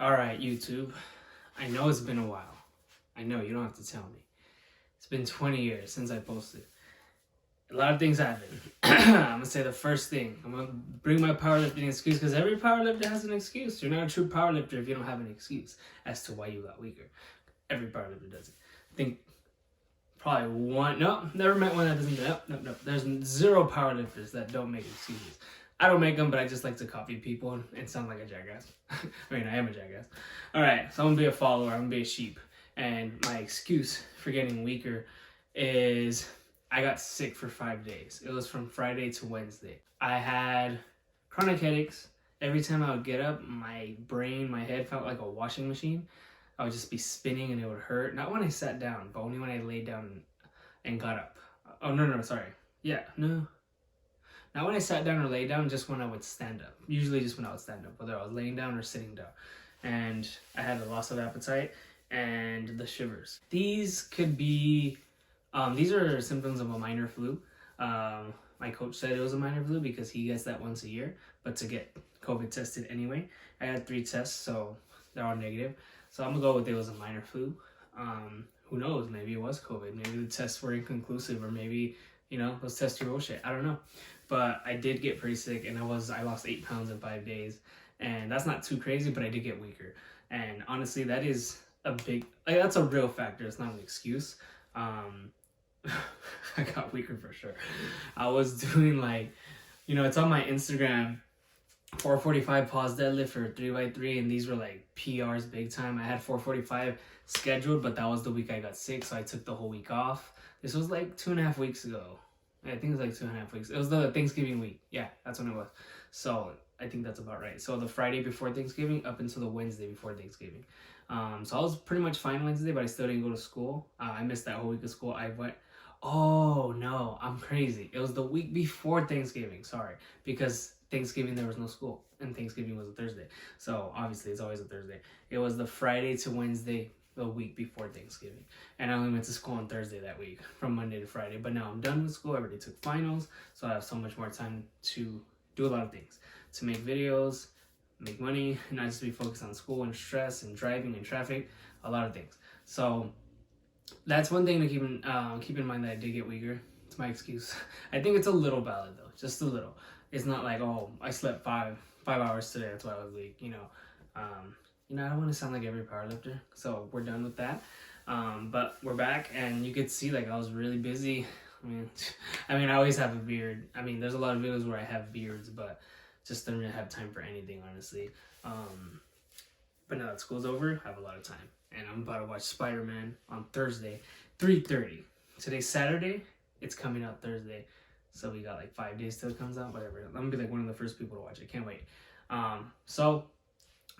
Alright, YouTube. I know it's been a while. I know, you don't have to tell me. It's been 20 years since I posted. A lot of things happened. I'm gonna say the first thing. I'm gonna bring my powerlifting excuse because every powerlifter has an excuse. You're not a true powerlifter if you don't have an excuse as to why you got weaker. Every powerlifter does it. I think probably one. No, never met one that doesn't do it. No. There's zero powerlifters that don't make excuses. I don't make them, but I just like to copy people and sound like a jackass. I mean, I am a jackass. All right, so I'm gonna be a follower. I'm gonna be a sheep. And my excuse for getting weaker is I got sick for 5 days. It was from Friday to Wednesday. I had chronic headaches. Every time I would get up, my brain, my head felt like a washing machine. I would just be spinning and it would hurt. Not when I sat down, but only when I laid down and got up. Oh, no, sorry. Yeah, no. Not when I sat down or lay down, just when I would stand up. Usually just when I would stand up, whether I was laying down or sitting down. And I had a loss of appetite and the shivers. These could be, these are symptoms of a minor flu. My coach said it was a minor flu because he gets that once a year, but to get COVID tested anyway. I had 3 tests, so they're all negative. So I'm gonna go with it was a minor flu. Who knows, maybe it was COVID. Maybe the tests were inconclusive, or maybe, those tests are bullshit. I don't know. But I did get pretty sick, and I lost 8 pounds in 5 days. And that's not too crazy, but I did get weaker. And honestly, that is that's a real factor. It's not an excuse. I got weaker for sure. I was doing it's on my Instagram, 445 pause deadlift for 3x3, and these were like PRs big time. I had 445 scheduled, but that was the week I got sick, so I took the whole week off. This was like 2.5 weeks ago. I think it was like 2.5 weeks. It was the Thanksgiving week. Yeah, that's when it was. So I think that's about right. So the Friday before Thanksgiving up until the Wednesday before Thanksgiving. So I was pretty much fine Wednesday, but I still didn't go to school. I missed that whole week of school. Oh no, I'm crazy. It was the week before Thanksgiving. Sorry, because Thanksgiving there was no school, and Thanksgiving was a Thursday. So obviously it's always a Thursday. It was the Friday to Wednesday, the week before Thanksgiving. And I only went to school on Thursday that week, from Monday to Friday. But now I'm done with school. I already took finals, so I have so much more time to do a lot of things. To make videos, make money, not just be focused on school and stress and driving and traffic, a lot of things. So that's one thing to keep in mind, that I did get weaker. It's my excuse. I think it's a little valid though, just a little. It's not like, oh, I slept five hours today, that's why I was weak. I don't want to sound like every powerlifter, so we're done with that. But we're back, and you could see I was really busy. I mean, I always have a beard. I mean, there's a lot of videos where I have beards, but just don't really have time for anything, honestly. But now that school's over, I have a lot of time. And I'm about to watch Spider-Man on Thursday, 3:30. Today's Saturday. It's coming out Thursday. So we got 5 days till it comes out, whatever. I'm going to be one of the first people to watch it. Can't wait. So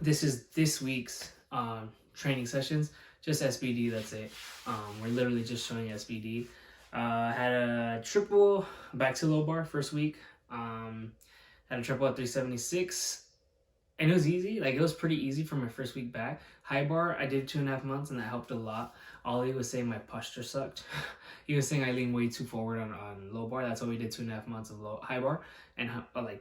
this is this week's training sessions. Just SBD, that's it. We're literally just showing SBD. Had a triple back to low bar first week. Had a triple at 376. And it was easy. It was pretty easy for my first week back. High bar, I did 2.5 months, and that helped a lot. Ollie was saying my posture sucked. He was saying I leaned way too forward on low bar. That's why we did 2.5 months of high bar and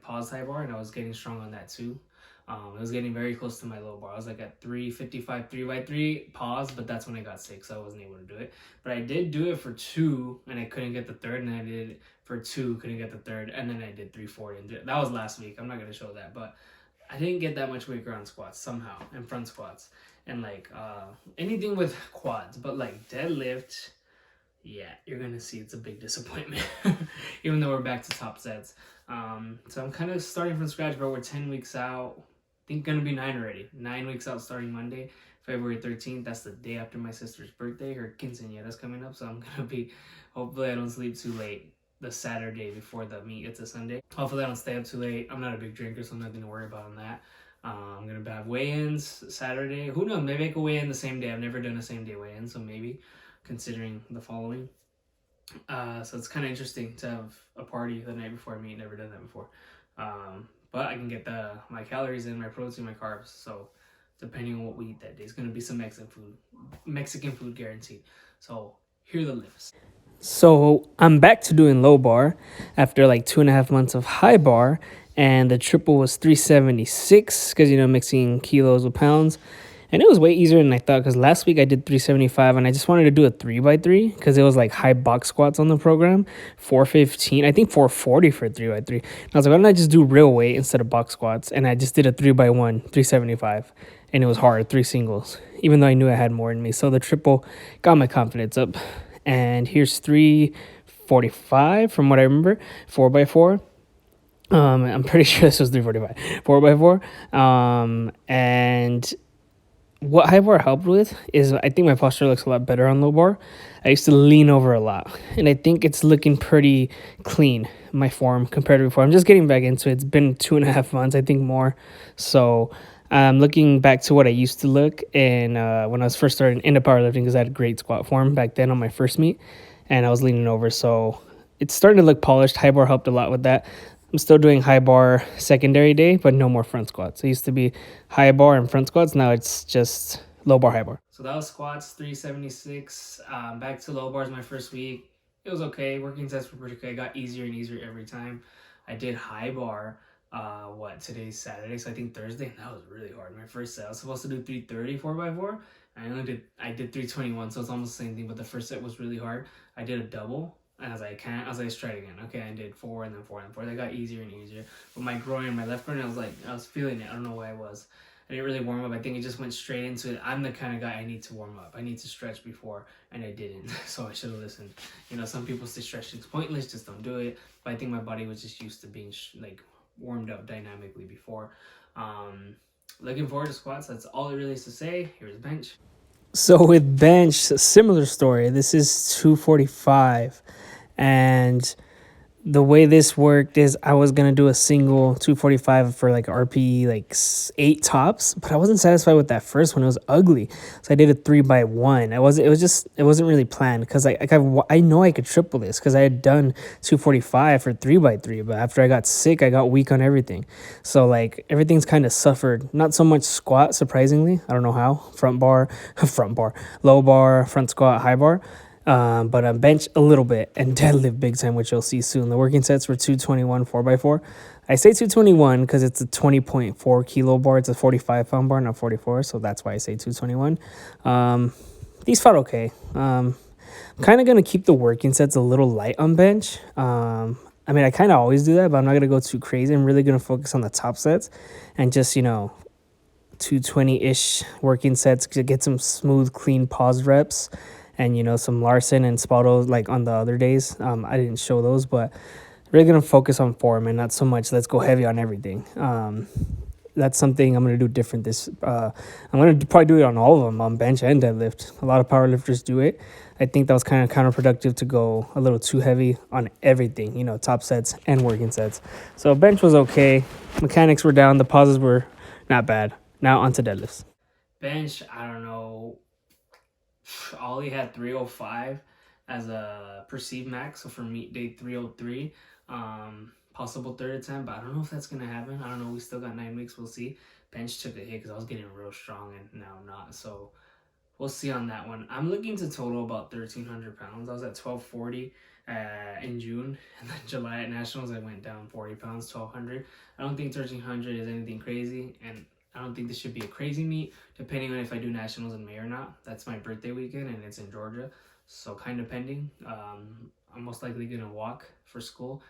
paused high bar, and I was getting strong on that too. It was getting very close to my low bar. I was at 355, 3x3, pause, but that's when I got sick, so I wasn't able to do it. But I did do it for 2, and I couldn't get the third, and I did it for 2, couldn't get the third, and then I did 340. And that was last week. I'm not going to show that, but I didn't get that much weaker on squats somehow, and front squats, and anything with quads, but deadlift, yeah, you're gonna see it's a big disappointment. Even though we're back to top sets. So I'm kind of starting from scratch, but we're 10 weeks out. I think gonna be 9 already. 9 weeks out starting Monday, February 13th. That's the day after my sister's birthday. Her quinceañera's coming up, so I'm gonna be, hopefully I don't sleep too late the Saturday before the meet. It's a Sunday. Hopefully I don't stay up too late. I'm not a big drinker, so I'm nothing to worry about on that. I'm gonna have weigh-ins Saturday. Who knows, maybe I could weigh in the same day. I've never done a same day weigh-in, so maybe, considering the following. So it's kind of interesting to have a party the night before I meet. Never done that before. But I can get my calories in, my protein, my carbs. So depending on what we eat that day, it's gonna be some Mexican food guaranteed. So here are the lifts. So I'm back to doing low bar after like 2.5 months of high bar, and the triple was 376 because mixing kilos with pounds, and it was way easier than I thought. Because last week I did 375, and I just wanted to do a 3x3 because it was like high box squats on the program, 415, I think 440 for 3x3. And I was like, why don't I just do real weight instead of box squats? And I just did a 3x1, 375, and it was hard, 3 singles, even though I knew I had more in me. So the triple got my confidence up. And here's 345 from what I remember, 4x4. I'm pretty sure this was 345, 4x4. And what high bar helped with is I think my posture looks a lot better on low bar. I used to lean over a lot, and I think it's looking pretty clean, my form, compared to before. I'm just getting back into it. It's been 2.5 months, I think more. So I'm looking back to what I used to look and when I was first starting into powerlifting, because I had great squat form back then on my first meet, and I was leaning over. So it's starting to look polished. High bar helped a lot with that. I'm still doing high bar secondary day, but no more front squats. It used to be high bar and front squats. Now it's just low bar, high bar. So that was squats, 376. Back to low bars my first week. It was okay. Working sets were pretty good. It got easier and easier every time. I did high bar. Today's Saturday, so I think Thursday. That was really hard. My first set, I was supposed to do 330 4x4. I did 321, so it's almost the same thing, but the first set was really hard. I did a double. And I was like, let's try it again. Okay, I did 4 and then 4 and 4. That got easier and easier. But my groin, my left groin, I was feeling it. I don't know why I was. I didn't really warm up. I think it just went straight into it. I'm the kind of guy I need to warm up. I need to stretch before, and I didn't. So I should have listened. Some people say stretching's pointless, just don't do it. But I think my body was just used to being warmed up dynamically before. Looking forward to squats. That's all it really is to say. Here's bench. So with bench, similar story. This is 245. And the way this worked is I was going to do a single 245 for like RPE, like 8 tops, but I wasn't satisfied with that first one. It was ugly. So I did a 3x1. It wasn't really planned because I know I could triple this because I had done 245 for 3x3, but after I got sick, I got weak on everything. So like everything's kind of suffered. Not so much squat, surprisingly. I don't know how. Front bar, low bar, front squat, high bar. But on bench a little bit and deadlift big time, which you'll see soon. The working sets were 221 4x4. I say 221 because it's a 20.4 kilo bar. It's a 45 pound bar, not 44. So that's why I say 221. These felt okay. I'm kind of going to keep the working sets a little light on bench. I kind of always do that, but I'm not going to go too crazy. I'm really going to focus on the top sets and just, 220-ish working sets to get some smooth, clean pause reps. And, some Larson and Spoto like on the other days. I didn't show those, but really going to focus on form and not so much let's go heavy on everything. That's something I'm going to do different I'm going to probably do it on all of them, on bench and deadlift. A lot of powerlifters do it. I think that was kind of counterproductive to go a little too heavy on everything, top sets and working sets. So bench was okay. Mechanics were down. The pauses were not bad. Now onto deadlifts. Bench, I don't know. Ollie had 305 as a perceived max, so for meet day 303, possible third attempt, but I don't know if that's gonna happen. I don't know. We still got 9 weeks. We'll see. Bench took a hit because I was getting real strong, and now I'm not. So we'll see on that one. I'm looking to total about 1,300 pounds. I was at 1,240 in June, and then July at nationals I went down 40 pounds, 1,200. I don't think 1,300 is anything crazy, and I don't think this should be a crazy meet, depending on if I do nationals in May or not. That's my birthday weekend, and it's in Georgia, so kind of pending. I'm most likely going to walk for school.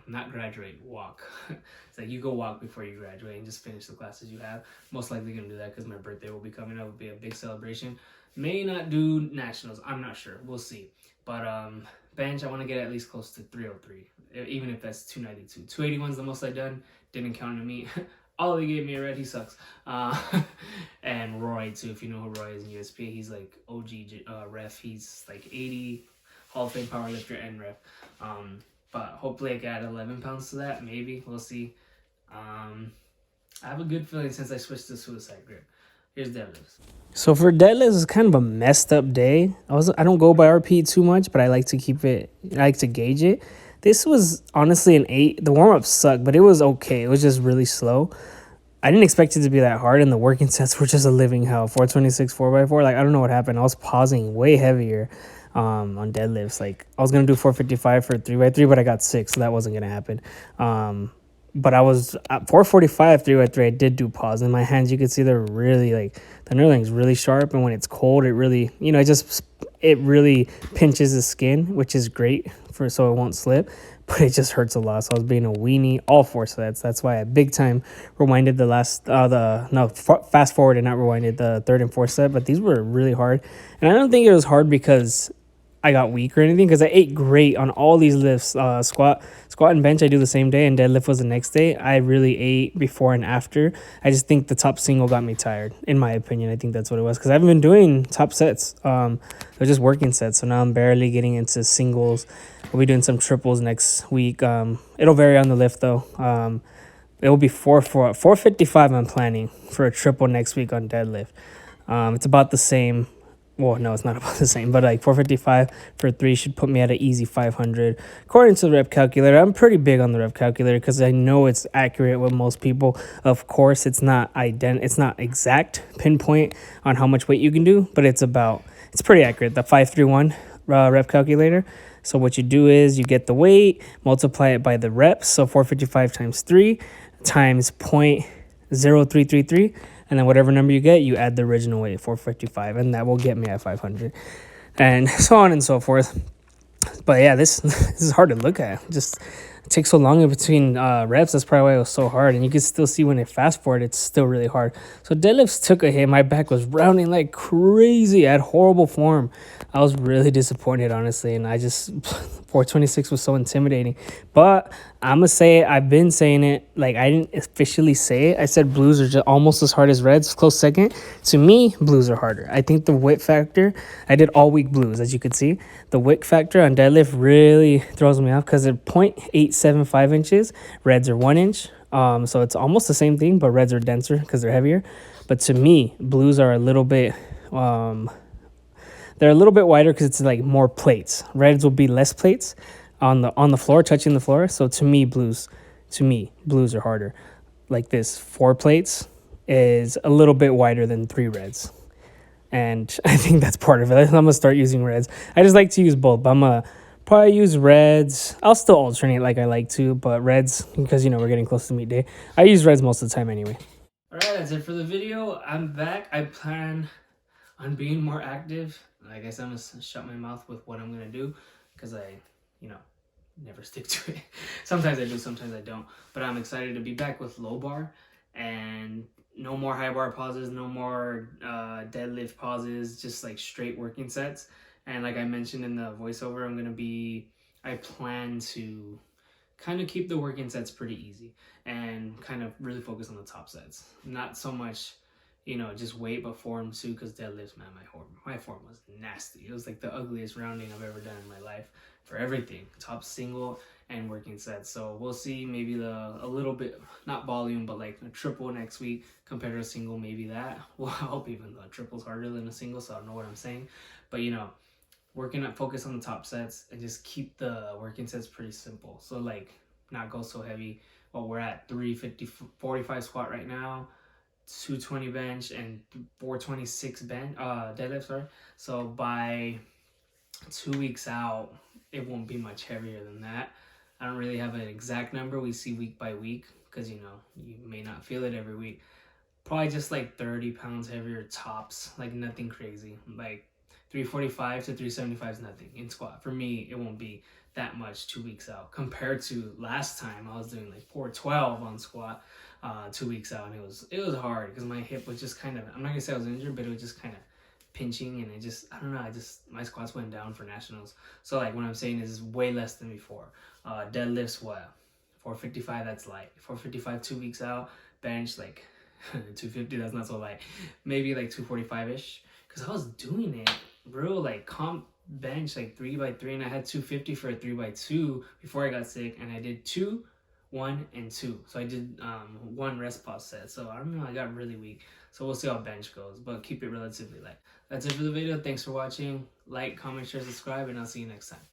Not graduate, walk. It's like you go walk before you graduate and just finish the classes you have. Most likely going to do that because my birthday will be coming up. It'll be a big celebration. May not do nationals. I'm not sure. We'll see. But bench, I want to get at least close to 303, even if that's 292. 281 is the most I've done. Didn't count to me. Ollie gave me a red. He sucks. And Roy, too. If you know who Roy is in USP, he's like OG ref. He's like 80, Hall of Fame powerlifter and ref. But hopefully I can add 11 pounds to that. Maybe. We'll see. I have a good feeling since I switched to suicide grip. Here's deadlifts. So for deadlifts, it's kind of a messed up day. I don't go by RP too much, but I like to keep it. I like to gauge it. This was honestly an 8. The warm-up sucked, but it was okay. It was just really slow. I didn't expect it to be that hard, and the working sets were just a living hell. 426 4x4. Like, I don't know what happened. I was pausing way heavier. on deadlifts. Like I was gonna do 455 for 3x3, but I got sick, so that wasn't gonna happen. But I was at 445 3x3. I did do pause, and my hands, you could see they're really like the knurling's really sharp, and when it's cold, it really, it really pinches the skin, which is great for so it won't slip. But it just hurts a lot. So I was being a weenie all 4 sets. That's why I big time rewinded the last fast forward and not rewinded the third and fourth set. But these were really hard, and I don't think it was hard because I got weak or anything, because I ate great on all these lifts. Squat and bench I do the same day, and deadlift was the next day. I really ate before and after. I just think the top single got me tired, in my opinion. I think that's what it was, because I haven't been doing top sets. They're just working sets. So now I'm barely getting into singles. We'll be doing some triples next week. It'll vary on the lift though. It will be 455. I'm planning for a triple next week on deadlift. It's about the same. Well, no, it's not about the same, but like 455 for 3 should put me at an easy 500. According to the rep calculator, I'm pretty big on the rep calculator because I know it's accurate with most people. Of course, it's not exact pinpoint on how much weight you can do, but it's pretty accurate. The 531 rep calculator. So what you do is you get the weight, multiply it by the reps. So 455 times 3 times 0.0333. And then whatever number you get, you add the original weight, 455, and that will get me at 500, and so on and so forth. But yeah, this is hard to look at. Just it takes so long in between reps. That's probably why it was so hard. And you can still see when it fast forward, it's still really hard. So deadlifts took a hit. My back was rounding like crazy. I had horrible form. I was really disappointed, honestly. And I just 426 was so intimidating. But I'm gonna say it. I've been saying it. Like I didn't officially say it. I said blues are just almost as hard as reds. Close second. To me, blues are harder. I think the weight factor. I did all week blues, as you could see. The weight factor on deadlift really throws me off because they're 0.875 inches. Reds are 1 inch. So it's almost the same thing, but reds are denser because they're heavier. But to me, blues are a little bit. They're a little bit wider because it's like more plates. Reds will be less plates on the floor, touching the floor. So to me, blues are harder. Like this 4 plates is a little bit wider than 3 reds. And I think that's part of it. I'm gonna start using reds. I just like to use both, but I'm gonna probably use reds. I'll still alternate like I like to, but reds, because we're getting close to meet day. I use reds most of the time anyway. All right, that's it for the video. I'm back. I plan on being more active. I guess I'm gonna shut my mouth with what I'm gonna do, because I, never stick to it. Sometimes I do, sometimes I don't. But I'm excited to be back with low bar, and no more high bar pauses, no more deadlift pauses, just like straight working sets. And like I mentioned in the voiceover, I plan to kind of keep the working sets pretty easy and kind of really focus on the top sets. Not so much, just weight, but form too, because deadlifts, man, my form was nasty. It was like the ugliest rounding I've ever done in my life for everything, top single and working sets. So we'll see, maybe a little bit, not volume, but like a triple next week compared to a single, maybe that. Well, I hope even the triple's harder than a single, so I don't know what I'm saying. But focus on the top sets and just keep the working sets pretty simple. So like not go so heavy. Well, we're at 45 squat right now, 220 bench and 426 deadlift, sorry. So by 2 weeks out, it won't be much heavier than that. I don't really have an exact number. We see week by week, because you may not feel it every week. Probably just like 30 pounds heavier tops, like nothing crazy. Like 345 to 375 is nothing in squat. For me, it won't be that much 2 weeks out compared to last time. I was doing like 412 on squat 2 weeks out, and it was hard because my hip was just kind of, I'm not gonna say I was injured, but it was just kind of pinching, and I don't know, my squats went down for nationals. So like what I'm saying is way less than before. Deadlifts, what, 455, that's light. 455 2 weeks out. Bench like 250, that's not so light. Maybe like 245-ish, because I was doing it, bro, like comp bench like 3x3, and I had 250 for a 3x2 before I got sick, and I did 2, 1, and 2. So I did 1 rest pause set. So I don't know, I got really weak. So we'll see how bench goes, but keep it relatively light. That's it for the video. Thanks for watching. Like, comment, share, subscribe, and I'll see you next time.